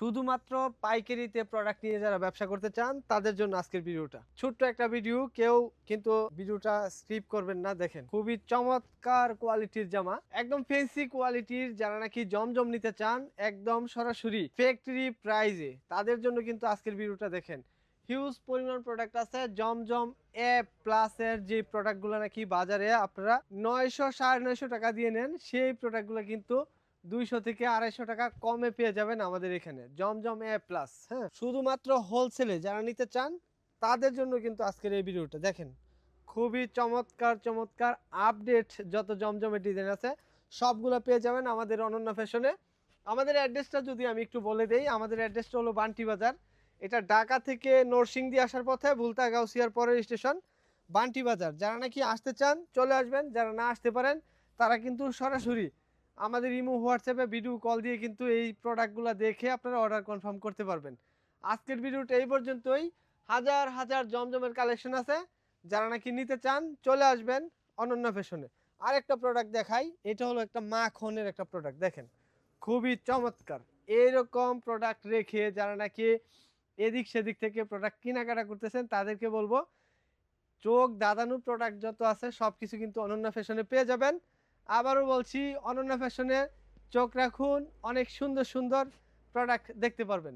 শুধুমাত্র পাইকারিতে প্রোডাক্ট নিয়ে যারা ব্যবসা করতে চান তাদের জন্য আজকের ভিডিওটা। ছোট্ট একটা ভিডিও, কেউ কিন্তু ভিডিওটা স্কিপ করবেন না। দেখেন খুবই চমৎকার কোয়ালিটির জামা, একদম ফ্যান্সি কোয়ালিটির। যারা নাকি জমজম নিতে চান একদম সরাসরি ফ্যাক্টরি প্রাইজে, তাদের জন্য কিন্তু আজকের ভিডিওটা দেখেন। হিউজ পরিমাণ প্রোডাক্ট আছে। জমজম এ প্লাসের যে প্রোডাক্টগুলো নাকি বাজারে আপনারা 900 950 টাকা দিয়ে নেন, সেই প্রোডাক্টগুলো কিন্তু 200 থেকে 250 টাকা কমে পেয়ে যাবেন আমাদের এখানে জমজম এ প্লাস। হ্যাঁ, শুধুমাত্র হোলসেলে যারা নিতে চান তাদের জন্য কিন্তু আজকের এই ভিডিওটা দেখেন। খুবই চমৎকার চমৎকার আপডেট যত জমজমের ডিজাইন আছে সবগুলো পেয়ে যাবেন আমাদের অনন্য ফ্যাশনে। আমাদের অ্যাড্রেসটা যদি আমি একটু বলে দেই, আমাদের অ্যাড্রেসটা হলো বান্টি বাজার। এটা ঢাকা থেকে নরসিংদী আসার পথে ভুলতা গাউসিয়ার পরের স্টেশন বান্টি বাজার। যারা নাকি আসতে চান চলে আসবেন, যারা না আসতে পারেন তারা কিন্তু সরাসরি আমাদের ইমো হোয়াটসঅ্যাপে ভিডিও কল দিয়ে কিন্তু এই প্রোডাক্টগুলো দেখে আপনারা অর্ডার কনফার্ম করতে পারবেন। আজকের ভিডিওটা এই পর্যন্তই। হাজার হাজার জমজমের কালেকশন আছে, যারা নাকি নিতে চান চলে আসবেন অনন্য ফ্যাশনে। আরেকটা প্রোডাক্ট দেখাই, এটা হলো একটা মাখনের একটা প্রোডাক্ট। দেখেন খুবই চমৎকার। এইরকম প্রোডাক্ট রেখে যারা নাকি এদিক সেদিক থেকে প্রোডাক্ট কেনাকাটা করতেছেন তাদেরকে বলবো চোখ দাদানো প্রোডাক্ট যত আছে সব কিছু কিন্তু অনন্য ফ্যাশনে পেয়ে যাবেন। আবারও বলছি, অনন্য ফ্যাশনে চোখ রাখুন, অনেক সুন্দর সুন্দর প্রোডাক্ট দেখতে পারবেন।